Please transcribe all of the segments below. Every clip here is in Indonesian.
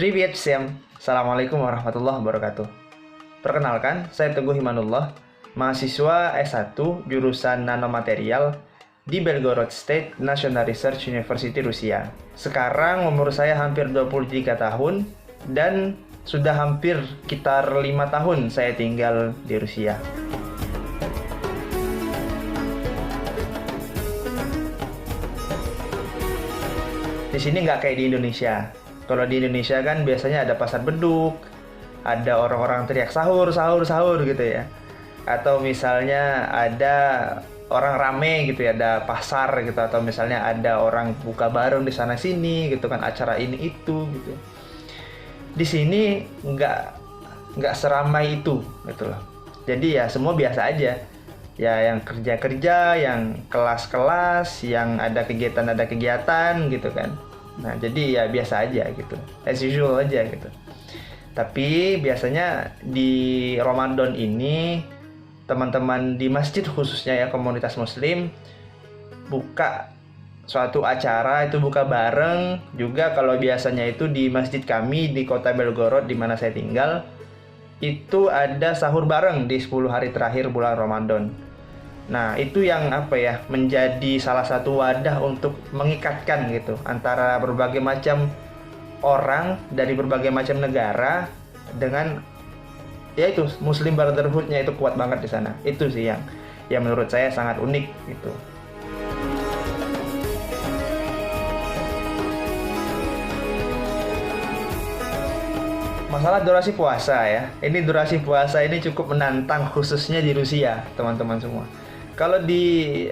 Privyet всем, Assalamualaikum warahmatullahi wabarakatuh. Perkenalkan, saya Teguh Himanullah, mahasiswa S1 jurusan Nanomaterial di Belgorod State National Research University Rusia. Sekarang umur saya hampir 23 tahun dan sudah hampir sekitar 5 tahun saya tinggal di Rusia. Di sini nggak kayak di Indonesia. Kalau di Indonesia kan biasanya ada pasar beduk, ada orang-orang teriak sahur, sahur, sahur gitu ya. Atau misalnya ada orang rame gitu ya, ada pasar gitu. Atau misalnya ada orang buka bareng di sana sini gitu kan, acara ini itu gitu. Di sini nggak seramai itu gitu loh. Jadi ya semua biasa aja. Ya yang kerja-kerja, yang kelas-kelas, yang ada kegiatan gitu kan. Nah, jadi ya biasa aja gitu. As usual aja gitu. Tapi biasanya di Ramadan ini teman-teman di masjid khususnya ya komunitas muslim buka suatu acara itu buka bareng juga. Kalau biasanya itu di masjid kami di kota Belgorod di mana saya tinggal itu ada sahur bareng di 10 hari terakhir bulan Ramadan. Nah, itu yang menjadi salah satu wadah untuk mengikatkan gitu antara berbagai macam orang dari berbagai macam negara dengan ya itu Muslim Brotherhood-nya itu kuat banget di sana. Itu sih yang menurut saya sangat unik gitu. Masalah durasi puasa ya. Ini durasi puasa ini cukup menantang khususnya di Rusia, teman-teman semua. Kalau di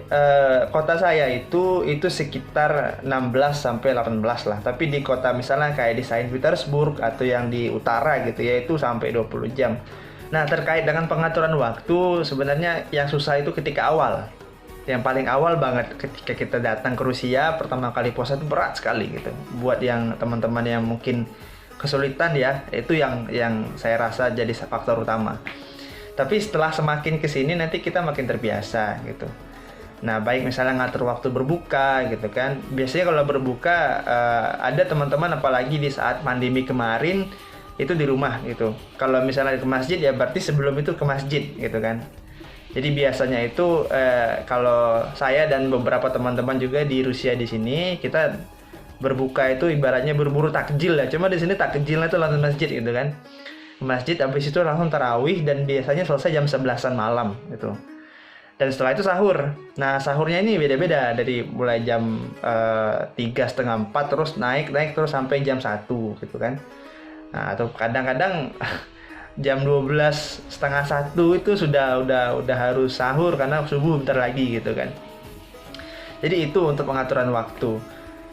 kota saya itu sekitar 16 sampai 18 lah. Tapi di kota misalnya kayak di Saint Petersburg atau yang di utara gitu ya itu sampai 20 jam. Nah, terkait dengan pengaturan waktu sebenarnya yang susah itu ketika awal. Yang paling awal banget ketika kita datang ke Rusia pertama kali puasa itu berat sekali gitu. Buat yang teman-teman yang mungkin kesulitan ya, itu yang saya rasa jadi faktor utama. Tapi setelah semakin kesini nanti kita makin terbiasa gitu. Nah, baik misalnya ngatur waktu berbuka gitu kan. Biasanya kalau berbuka ada teman-teman apalagi di saat pandemi kemarin itu di rumah gitu. Kalau misalnya ke masjid ya berarti sebelum itu ke masjid gitu kan. Jadi biasanya itu kalau saya dan beberapa teman-teman juga di Rusia di sini kita berbuka itu ibaratnya berburu takjil ya. Cuma di sini takjilnya itu langsung masjid gitu kan. Masjid habis itu langsung tarawih dan biasanya selesai jam 11-an malam gitu. Dan setelah itu sahur. Nah, sahurnya ini beda-beda dari mulai jam 3:30 4 terus naik terus sampai jam 1 gitu kan. Nah, atau kadang-kadang jam 12 setengah 1 itu udah harus sahur karena subuh bentar lagi gitu kan. Jadi itu untuk pengaturan waktu.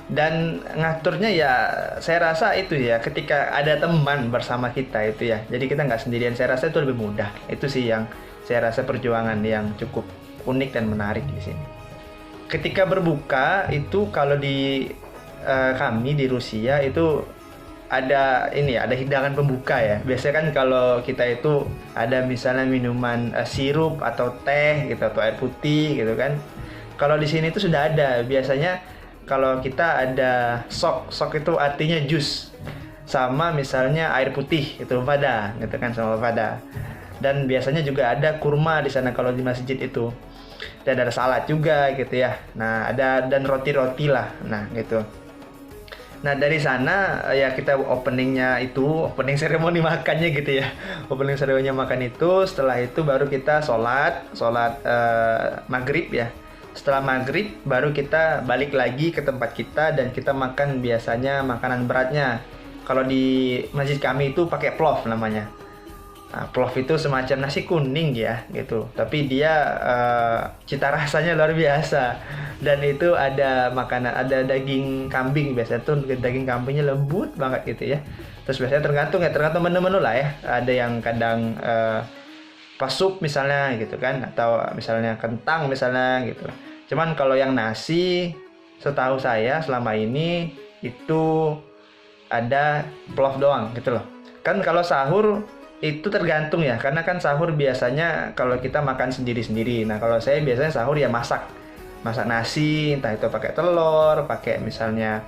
Dan ngaturnya ya saya rasa itu ya ketika ada teman bersama kita itu ya, jadi kita nggak sendirian, saya rasa itu lebih mudah. Itu sih yang saya rasa perjuangan yang cukup unik dan menarik di sini. Ketika berbuka itu kalau di kami di Rusia itu ada hidangan pembuka ya. Biasanya kan kalau kita itu ada misalnya minuman sirup atau teh gitu atau air putih gitu kan. Kalau di sini itu sudah ada biasanya. Kalau kita ada sok itu artinya jus sama misalnya air putih itu vada gitu kan sama vada. Dan biasanya juga ada kurma di sana kalau di masjid itu. Dan ada salad juga gitu ya. Nah, ada dan roti-roti lah. Nah, gitu. Nah, dari sana ya kita opening seremoni makannya gitu ya. Opening seremoni makan itu, setelah itu baru kita sholat maghrib ya. Setelah maghrib baru kita balik lagi ke tempat kita dan kita makan biasanya makanan beratnya. Kalau di masjid kami itu pakai plov namanya. Nah, plov itu semacam nasi kuning ya gitu. Tapi dia cita rasanya luar biasa. Dan itu ada ada daging kambing, biasanya tuh daging kambingnya lembut banget gitu ya. Terus biasanya tergantung menu-menu lah ya. Ada yang kadang pas sup misalnya gitu kan, atau misalnya kentang misalnya gitu. Cuman kalau yang nasi setahu saya selama ini itu ada plov doang gitu loh. Kan kalau sahur itu tergantung ya, karena kan sahur biasanya kalau kita makan sendiri-sendiri. Nah, kalau saya biasanya sahur ya masak nasi, entah itu pakai telur, pakai misalnya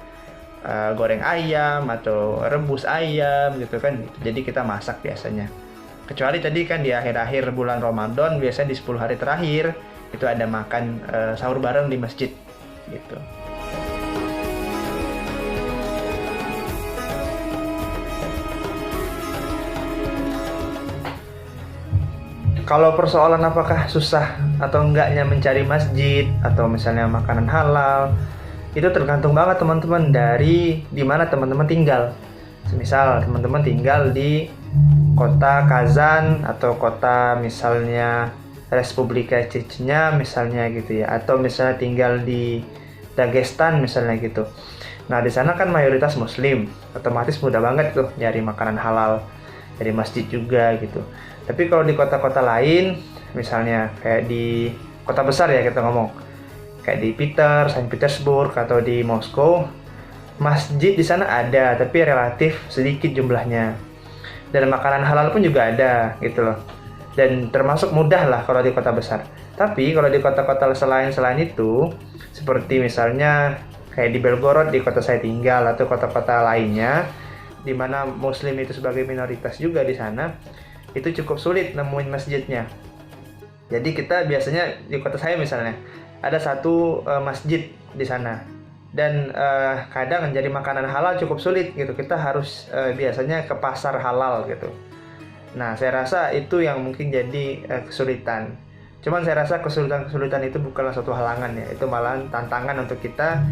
goreng ayam atau rebus ayam gitu kan. Jadi kita masak biasanya. Kecuali tadi kan di akhir-akhir bulan Ramadan, biasanya di 10 hari terakhir itu ada makan sahur bareng di masjid gitu. Kalau persoalan apakah susah atau enggaknya mencari masjid atau misalnya makanan halal, itu tergantung banget teman-teman dari di mana teman-teman tinggal. Misal teman-teman tinggal di kota Kazan atau kota misalnya Republika Chechnya misalnya gitu ya, atau misalnya tinggal di Dagestan misalnya gitu. Nah di sana kan mayoritas Muslim, otomatis mudah banget tuh nyari makanan halal dari masjid juga gitu. Tapi kalau di kota-kota lain, misalnya kayak di kota besar ya kita ngomong, kayak di Saint Petersburg atau di Moskow, masjid di sana ada, tapi relatif sedikit jumlahnya. Dan makanan halal pun juga ada gitu loh. Dan termasuk mudah lah kalau di kota besar. Tapi kalau di kota-kota selain itu, seperti misalnya kayak di Belgorod di kota saya tinggal atau kota-kota lainnya, di mana Muslim itu sebagai minoritas juga di sana, itu cukup sulit nemuin masjidnya. Jadi kita biasanya di kota saya misalnya ada satu masjid di sana, dan kadang menjadi makanan halal cukup sulit gitu. Kita harus biasanya ke pasar halal gitu. Nah saya rasa itu yang mungkin jadi kesulitan. Cuman saya rasa kesulitan itu bukanlah suatu halangan ya, itu malahan tantangan untuk kita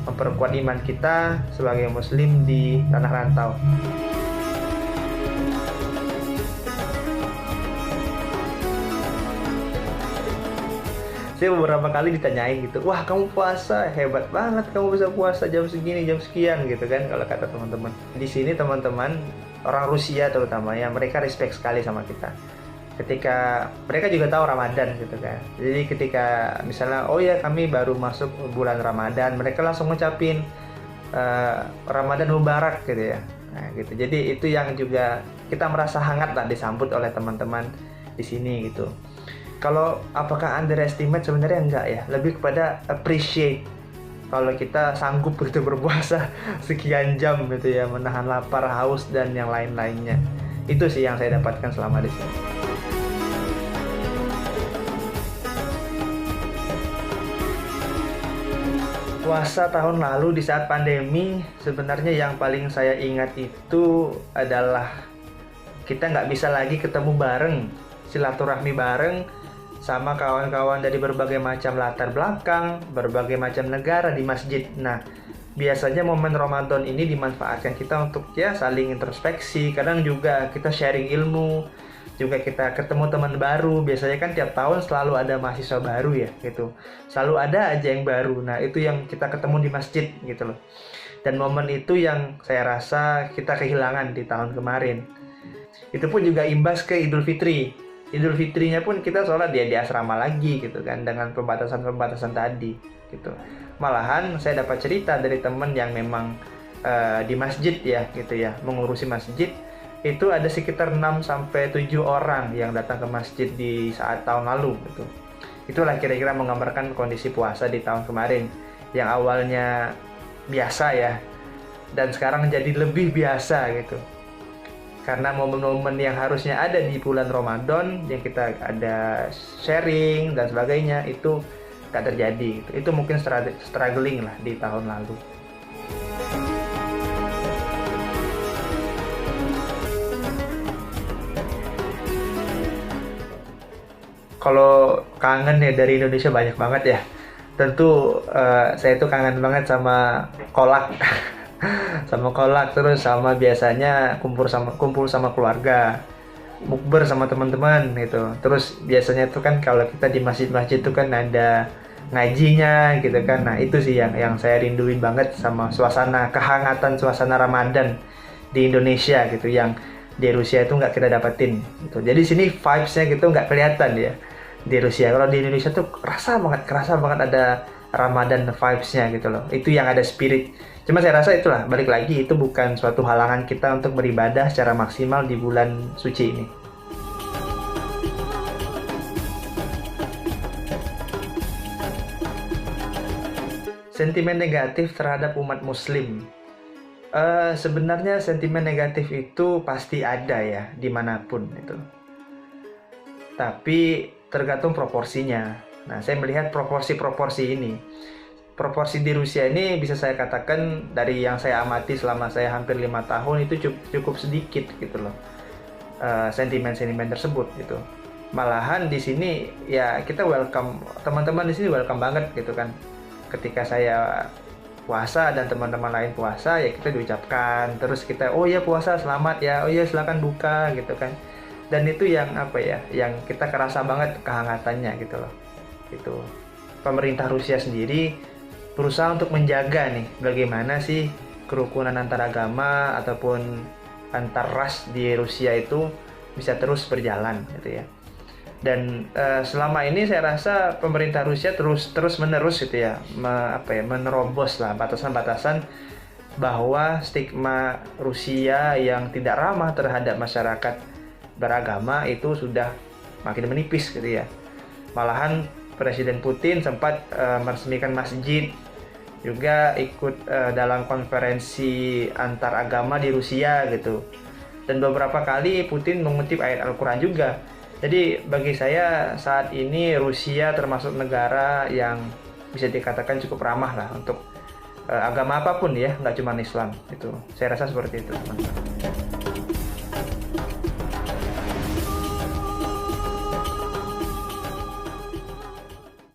memperkuat iman kita sebagai Muslim di tanah rantau. Saya beberapa kali ditanyain gitu, wah kamu puasa hebat banget, kamu bisa puasa jam segini jam sekian gitu kan, kalau kata teman-teman. Di sini teman-teman orang Rusia terutama ya, mereka respect sekali sama kita. Ketika mereka juga tahu Ramadan gitu kan, jadi ketika misalnya oh ya kami baru masuk bulan Ramadan, mereka langsung ngucapin Ramadan Mubarak gitu ya. Nah gitu, jadi itu yang juga kita merasa hangat lah disambut oleh teman-teman di sini gitu. Kalau apakah underestimate, sebenarnya enggak ya, lebih kepada appreciate kalau kita sanggup begitu berpuasa sekian jam gitu ya, menahan lapar, haus dan yang lain-lainnya. Itu sih yang saya dapatkan selama di sini. Puasa tahun lalu di saat pandemi, sebenarnya yang paling saya ingat itu adalah kita nggak bisa lagi ketemu bareng, silaturahmi bareng sama kawan-kawan dari berbagai macam latar belakang, berbagai macam negara di masjid. Nah, biasanya momen Ramadan ini dimanfaatkan kita untuk ya saling introspeksi, kadang juga kita sharing ilmu, juga kita ketemu teman baru. Biasanya kan tiap tahun selalu ada mahasiswa baru ya gitu. Selalu ada aja yang baru. Nah, itu yang kita ketemu di masjid gitu loh. Dan momen itu yang saya rasa kita kehilangan di tahun kemarin. Itu pun juga imbas ke Idul Fitri. Idul Fitrinya pun kita sholat dia di asrama lagi gitu kan, dengan pembatasan-pembatasan tadi gitu. Malahan saya dapat cerita dari teman yang memang di masjid ya gitu ya, mengurusi masjid, itu ada sekitar 6-7 orang yang datang ke masjid di saat tahun lalu gitu. Itulah kira-kira menggambarkan kondisi puasa di tahun kemarin yang awalnya biasa ya, dan sekarang jadi lebih biasa gitu. Karena momen-momen yang harusnya ada di bulan Ramadan, yang kita ada sharing dan sebagainya, itu gak terjadi. Itu mungkin struggling lah di tahun lalu. Kalau kangen ya dari Indonesia banyak banget ya. Tentu saya tuh kangen banget sama kolak. Sama kolak, terus sama biasanya kumpul sama keluarga, mukber sama teman-teman gitu. Terus biasanya tuh kan kalau kita di masjid-masjid tuh kan ada ngajinya gitu kan. Nah itu sih yang saya rinduin banget, sama kehangatan suasana Ramadan di Indonesia gitu, yang di Rusia itu nggak kita dapetin gitu. Jadi sini vibes-nya gitu nggak kelihatan ya di Rusia. Kalau di Indonesia tuh kerasa banget ada Ramadan vibes-nya gitu loh. Itu yang ada spirit. Cuma saya rasa itulah, balik lagi, itu bukan suatu halangan kita untuk beribadah secara maksimal di bulan suci ini. Sentimen negatif terhadap umat muslim. Sebenarnya sentimen negatif itu pasti ada ya dimanapun itu. Tapi tergantung proporsinya. Nah, saya melihat proporsi-proporsi ini. Proporsi di Rusia ini bisa saya katakan dari yang saya amati selama saya hampir 5 tahun itu cukup sedikit gitu loh. Sentimen-sentimen tersebut gitu. Malahan di sini ya kita welcome, teman-teman di sini welcome banget gitu kan. Ketika saya puasa dan teman-teman lain puasa ya kita diucapkan, terus kita oh ya puasa selamat ya, oh ya silakan buka gitu kan. Dan itu yang apa ya, yang kita kerasa banget kehangatannya gitu loh. Itu pemerintah Rusia sendiri berusaha untuk menjaga nih bagaimana sih kerukunan antar agama ataupun antar ras di Rusia itu bisa terus berjalan gitu ya. Dan selama ini saya rasa pemerintah Rusia terus menerus gitu ya, menerobos lah batasan-batasan bahwa stigma Rusia yang tidak ramah terhadap masyarakat beragama itu sudah makin menipis gitu ya. Malahan Presiden Putin sempat meresmikan masjid, juga ikut dalam konferensi antar agama di Rusia gitu. Dan beberapa kali Putin mengutip ayat Al-Quran juga. Jadi bagi saya saat ini Rusia termasuk negara yang bisa dikatakan cukup ramah lah untuk agama apapun ya, nggak cuma Islam. Itu saya rasa seperti itu, teman-teman.